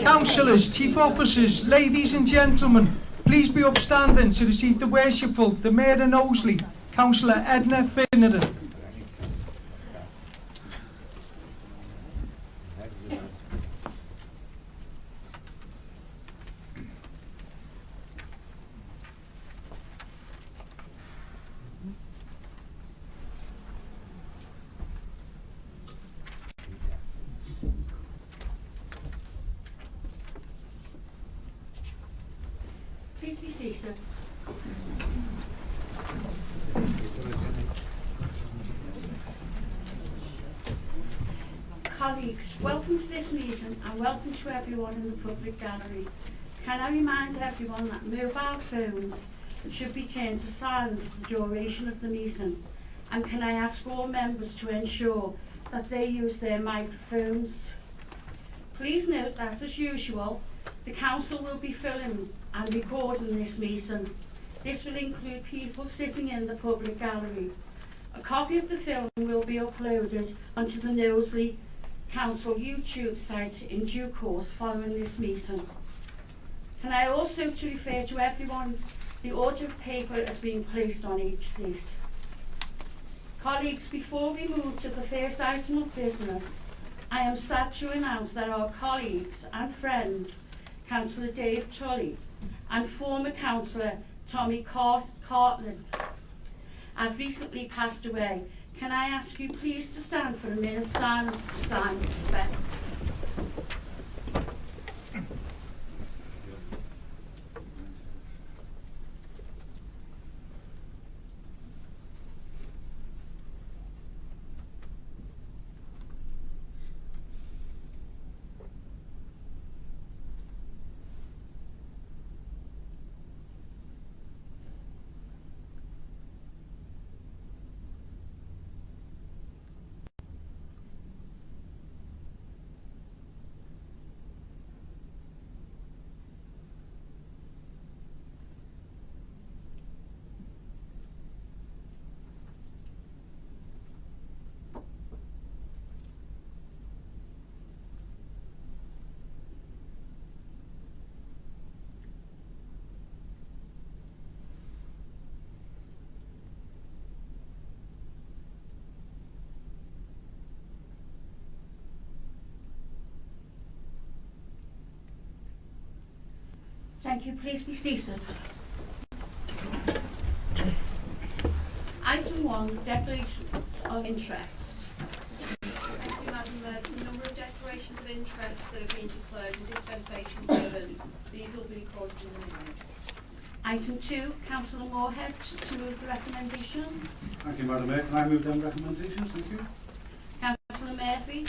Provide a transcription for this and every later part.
Councillors, chief officers, ladies and gentlemen, please be upstanding to receive the worshipful, the Mayor of Knowsley, Councillor Edna Finneran. Please be seated. Colleagues, welcome to this meeting and welcome to everyone in the public gallery. Can I remind everyone that mobile phones should be turned to silent for the duration of the meeting, and can I ask all members to ensure that they use their microphones. Please note that, as usual, the council will be filming and recording this meeting. This will include people sitting in the public gallery. A copy of the film will be uploaded onto the Knowsley Council YouTube site in due course following this meeting. Can I also refer to everyone, the order of paper is being placed on each seat. Colleagues, before we move to the first item of business, I am sad to announce that our colleagues and friends, Councillor Dave Tully and former Councillor Tommy Cartland, have recently passed away. Can I ask you please to stand for a minute's silence to sign respect? Thank you. Please be seated. Item 1, declarations of interest. Thank you, Madam Mayor. The number of declarations of interest that have been declared in dispensation 7, these will be recorded in the minutes. Item 2, Councillor Moorhead to move the recommendations. Thank you, Madam Mayor. Can I move them recommendations? Thank you. Councillor Murphy.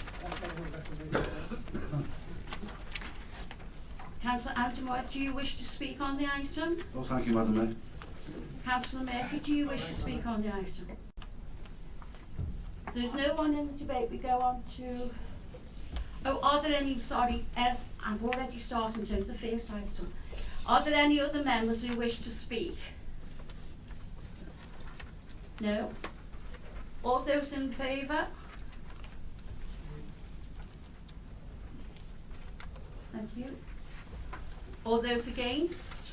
Councillor Andrew, do you wish to speak on the item? Oh, thank you, Madam Mayor. Councillor Murphy, do you wish to speak on the item? There's no one in the debate. We go on to... Oh, are there any... Sorry, I've already started to the first item. Are there any other members who wish to speak? No? All those in favour? Thank you. All those against?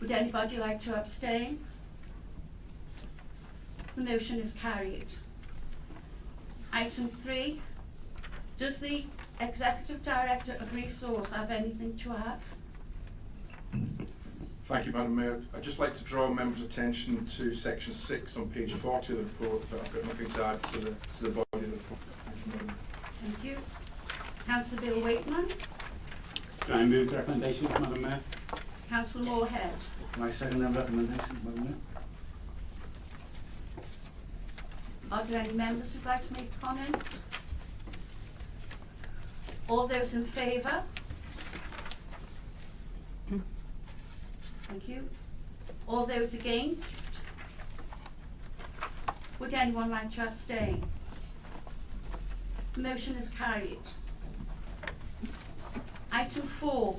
Would anybody like to abstain? The motion is carried. Item 3. Does the Executive Director of Resource have anything to add? Thank you, Madam Mayor. I'd just like to draw members' attention to section 6 on page 40 of the report, but I've got nothing to add to the body of the report. Thank you, Madam Mayor. Thank you. Councillor Bill Wakeman. Can I move the recommendations, Madam Mayor? Councillor Moorhead. Can I second them recommendations, Madam Mayor? Are there any members who'd like to make a comment? All those in favour? Thank you. All those against? Would anyone like to abstain? The motion is carried. Item 4.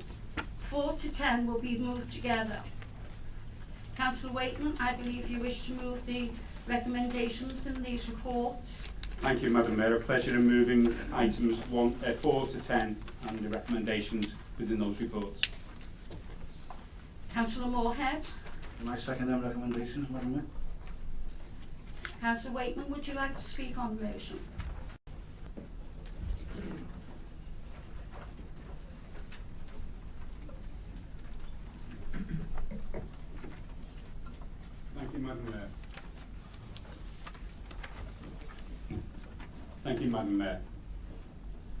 4 to 10 will be moved together. Councillor Wakeman, I believe you wish to move the recommendations in these reports. Thank you, Madam Mayor. A pleasure in moving items 4 to 10 and the recommendations within those reports. Councillor Moorhead. Can I second them recommendations, Madam Mayor? Councillor Wakeman, would you like to speak on the motion? Thank you, Madam Mayor. Thank you, Madam Mayor.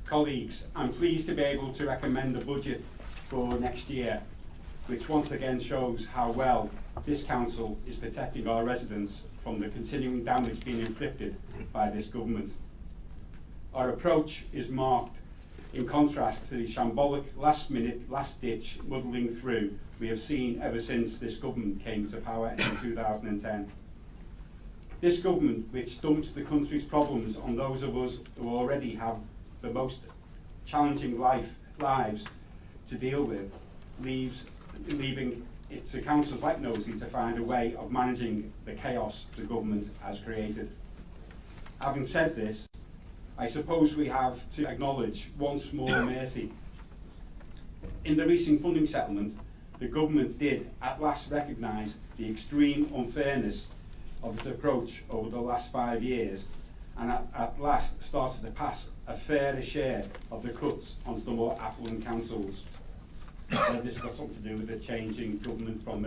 Colleagues, I'm pleased to be able to recommend the budget for next year, which once again shows how well this council is protecting our residents from the continuing damage being inflicted by this government. Our approach is marked in contrast to the shambolic last-minute, last-ditch muddling through we have seen ever since this government came to power in 2010. This government, which dumps the country's problems on those of us who already have the most challenging lives to deal with, leaving it to councils like Knowsley to find a way of managing the chaos the government has created. Having said this, I suppose we have to acknowledge one small mercy. In the recent funding settlement, the government did at last recognise the extreme unfairness of its approach over the last 5 years, and at last started to pass a fairer share of the cuts onto the more affluent councils. This has got something to do with the changing government from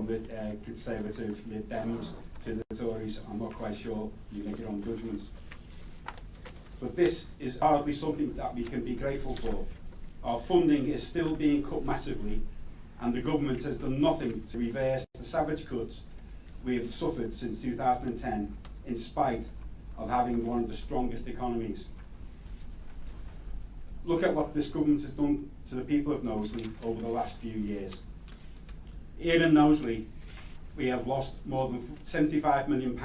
the Conservative Lib Dems to the Tories. I'm not quite sure. You make your own judgments. But this is hardly something that we can be grateful for. Our funding is still being cut massively, and the government has done nothing to reverse the savage cuts we have suffered since 2010, in spite of having one of the strongest economies. Look at what this government has done to the people of Knowsley over the last few years. Here in Knowsley, we have lost more than £75 million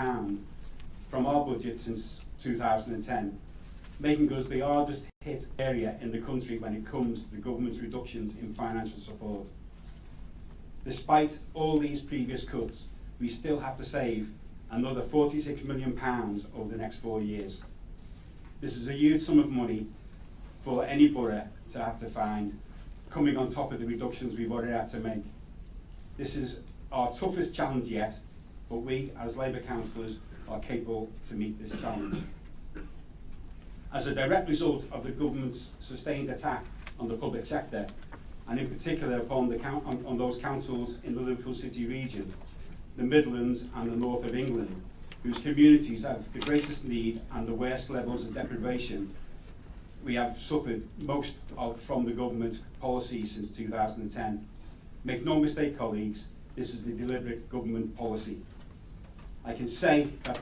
from our budget since 2010, making us the hardest hit area in the country when it comes to the government's reductions in financial support. Despite all these previous cuts, we still have to save another £46 million over the next 4 years. This is a huge sum of money for any borough to have to find, coming on top of the reductions we've already had to make. This is our toughest challenge yet, but we as Labour councillors are capable to meet this challenge. As a direct result of the government's sustained attack on the public sector, and in particular upon those councils in the Liverpool City region, the Midlands and the north of England, whose communities have the greatest need and the worst levels of deprivation, we have suffered most from the government's policies since 2010. Make no mistake, colleagues, this is the deliberate government policy. I can say that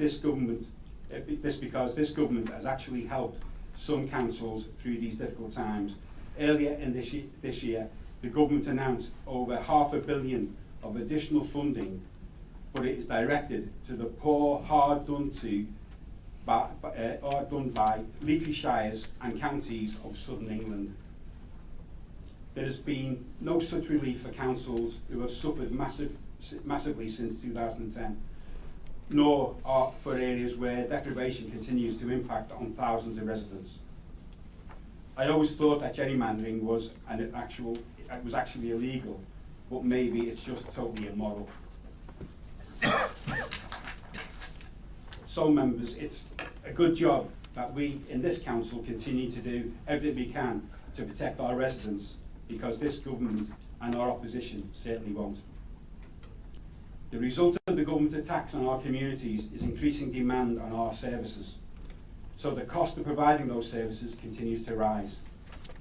because this government has actually helped some councils through these difficult times. Earlier in this year, the government announced over £500 million of additional funding, but it is directed to the poor, hard done by leafy shires and counties of southern England. There has been no such relief for councils who have suffered massively since 2010, nor for areas where deprivation continues to impact on thousands of residents. I always thought that gerrymandering was actually illegal, but maybe it's just totally immoral. So members, it's a good job that we in this council continue to do everything we can to protect our residents, because this government and our opposition certainly won't. The result of the government attacks on our communities is increasing demand on our services. So the cost of providing those services continues to rise.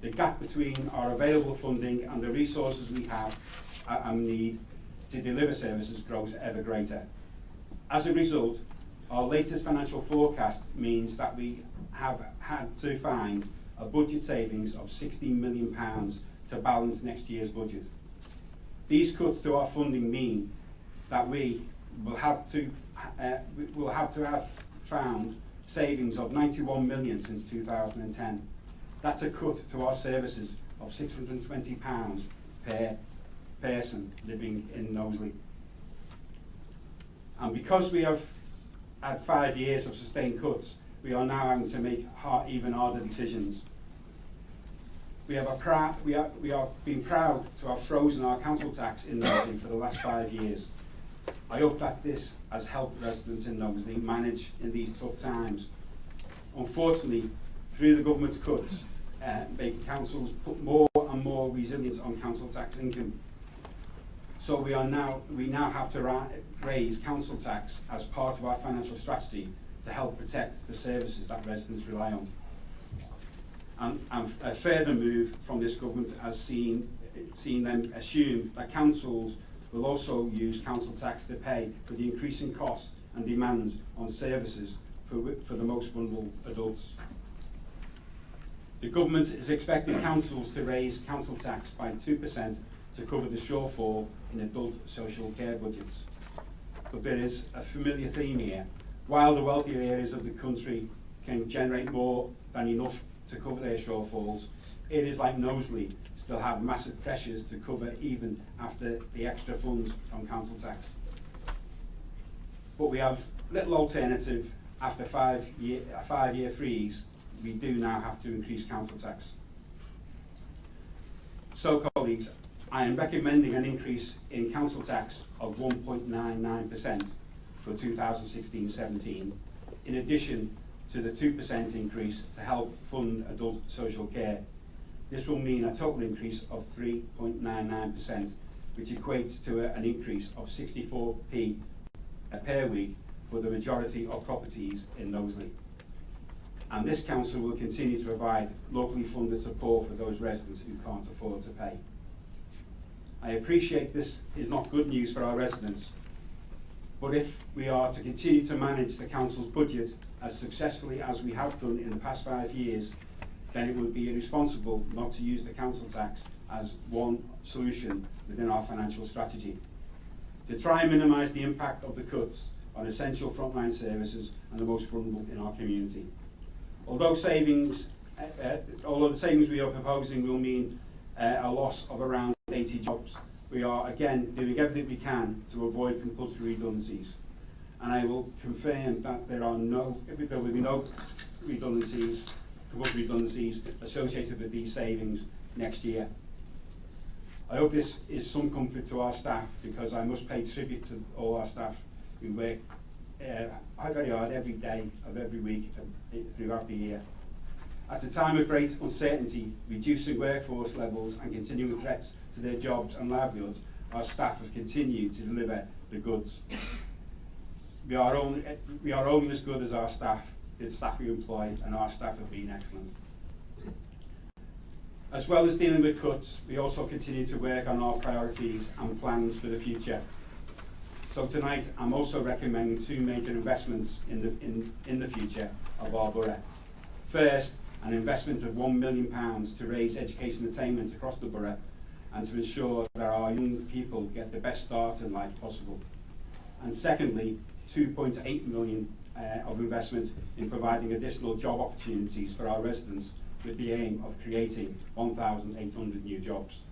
The gap between our available funding and the resources we have and need to deliver services grows ever greater. As a result, our latest financial forecast means that we have had to find a budget savings of £16 million to balance next year's budget. These cuts to our funding mean that we will have to have found savings of £91 million since 2010. That's a cut to our services of £620 per person living in Knowsley. And because we have had 5 years of sustained cuts, we are now having to make even harder decisions. We are being proud to have frozen our council tax in Knowsley for the last 5 years. I hope that this has helped residents in Knowsley manage in these tough times. Unfortunately, through the government's cuts, making councils put more and more resilience on council tax income. So we now have to raise council tax as part of our financial strategy to help protect the services that residents rely on. And a further move from this government has seen them assume that councils will also use council tax to pay for the increasing costs and demands on services for the most vulnerable adults. The government is expecting councils to raise council tax by 2% to cover the shortfall in adult social care budgets. But there is a familiar theme here. While the wealthier areas of the country can generate more than enough to cover their shortfalls, areas like Knowsley still have massive pressures to cover even after the extra funds from council tax. But we have little alternative. After a five-year freeze, we do now have to increase council tax. So, colleagues, I am recommending an increase in council tax of 1.99% for 2016-17, in addition to the 2% increase to help fund adult social care. This will mean a total increase of 3.99%, which equates to an increase of 64p per week for the majority of properties in Knowsley. And this council will continue to provide locally funded support for those residents who can't afford to pay. I appreciate this is not good news for our residents, but if we are to continue to manage the council's budget as successfully as we have done in the past 5 years, then it would be irresponsible not to use the council tax as one solution within our financial strategy. To try and minimise the impact of the cuts on essential frontline services and the most vulnerable in our community. Although the savings we are proposing will mean a loss of around 80 jobs, we are again doing everything we can to avoid compulsory redundancies. And I will confirm that there will be no compulsory redundancies associated with these savings next year. I hope this is some comfort to our staff, because I must pay tribute to all our staff who work very hard every day of every week throughout the year. At a time of great uncertainty, reducing workforce levels and continuing threats to their jobs and livelihoods, our staff have continued to deliver the goods. We are only as good as our staff, the staff we employ, and our staff have been excellent. As well as dealing with cuts, we also continue to work on our priorities and plans for the future. So tonight, I'm also recommending 2 major investments in the future of our borough. First, an investment of £1 million to raise education attainment across the borough and to ensure that our young people get the best start in life possible. And secondly, £2.8 million of investment in providing additional job opportunities for our residents, with the aim of creating 1,800 new jobs.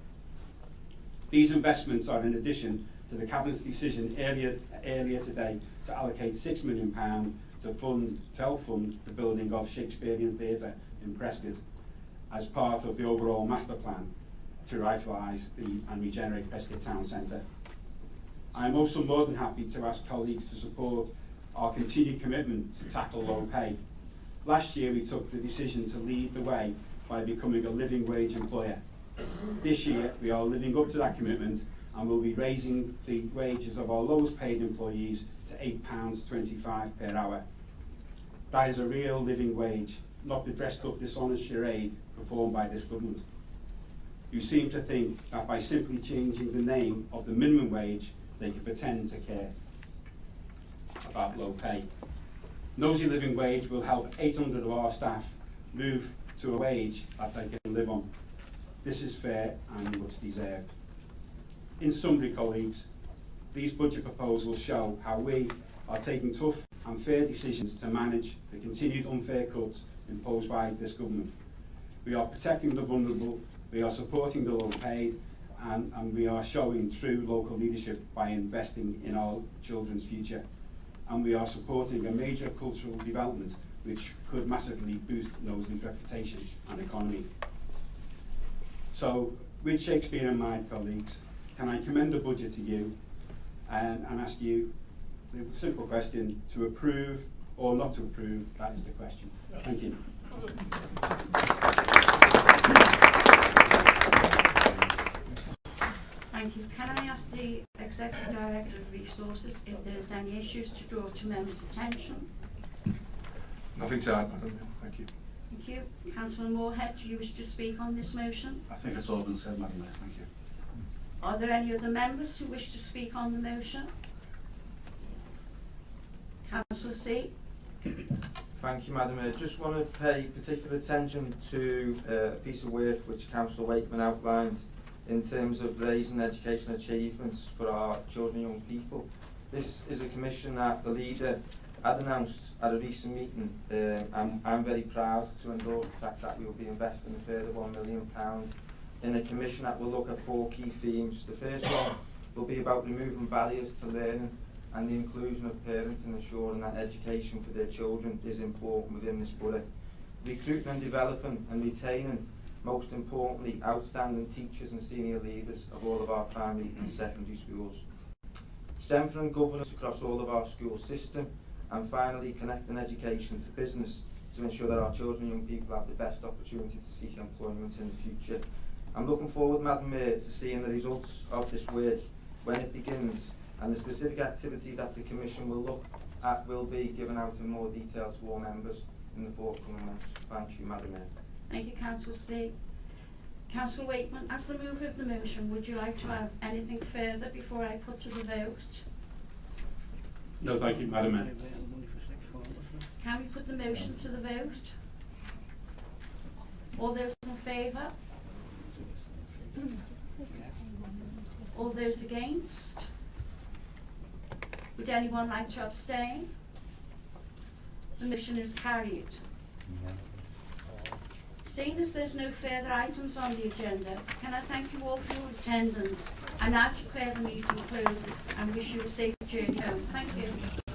These investments are in addition to the Cabinet's decision earlier today to allocate £6 million to help fund the building of Shakespearean Theatre in Prescott as part of the overall master plan to revitalise and regenerate Prescott Town Centre. I am also more than happy to ask colleagues to support our continued commitment to tackle low pay. Last year we took the decision to lead the way by becoming a living wage employer. This year we are living up to that commitment and will be raising the wages of our lowest paid employees to £8.25 per hour. That is a real living wage, not the dressed up dishonest charade performed by this government, who seem to think that by simply changing the name of the minimum wage they can pretend to care about low pay. Knowsley Living Wage will help 800 of our staff move to a wage that they can live on. This is fair and much deserved. In summary, colleagues, these budget proposals show how we are taking tough and fair decisions to manage the continued unfair cuts imposed by this government. We are protecting the vulnerable, we are supporting the low paid, and we are showing true local leadership by investing in our children's future. And we are supporting a major cultural development which could massively boost Knowsley's reputation and economy. So, with Shakespeare in mind, colleagues, can I commend the budget to you and ask you the simple question to approve or not to approve? That is the question. Thank you. Thank you. Can I ask the Executive Director of Resources if there is any issues to draw to members' attention? Nothing to add, Madam Mayor. Thank you. Thank you. Councillor Moorhead, do you wish to speak on this motion? I think it's all been said, Madam Mayor. Thank you. Are there any other members who wish to speak on the motion? Councillor C. Thank you, Madam Mayor. Just want to pay particular attention to a piece of work which Councillor Wakeman outlined in terms of raising educational achievements for our children and young people. This is a commission that the leader had announced at a recent meeting. I'm very proud to endorse the fact that we will be investing a further £1 million in a commission that will look at 4 key themes. The first one will be about removing barriers to learning and the inclusion of parents and ensuring that education for their children is important within this borough. Recruiting and developing and retaining, most importantly, outstanding teachers and senior leaders of all of our primary and secondary schools. Strengthening governance across all of our school system, and finally connecting education to business to ensure that our children and young people have the best opportunity to seek employment in the future. I'm looking forward, Madam Mayor, to seeing the results of this work when it begins, and the specific activities that the Commission will look at will be given out in more detail to all members in the forthcoming months. Thank you, Madam Mayor. Thank you, Councillor C. Councillor Wakeman, as the mover of the motion, would you like to add anything further before I put to the vote? No, thank you, Madam Mayor. Can we put the motion to the vote? All those in favour? All those against? Would anyone like to abstain? The motion is carried. Seeing as there's no further items on the agenda, can I thank you all for your attendance and now declare the meeting closed and wish you a safe journey home. Thank you.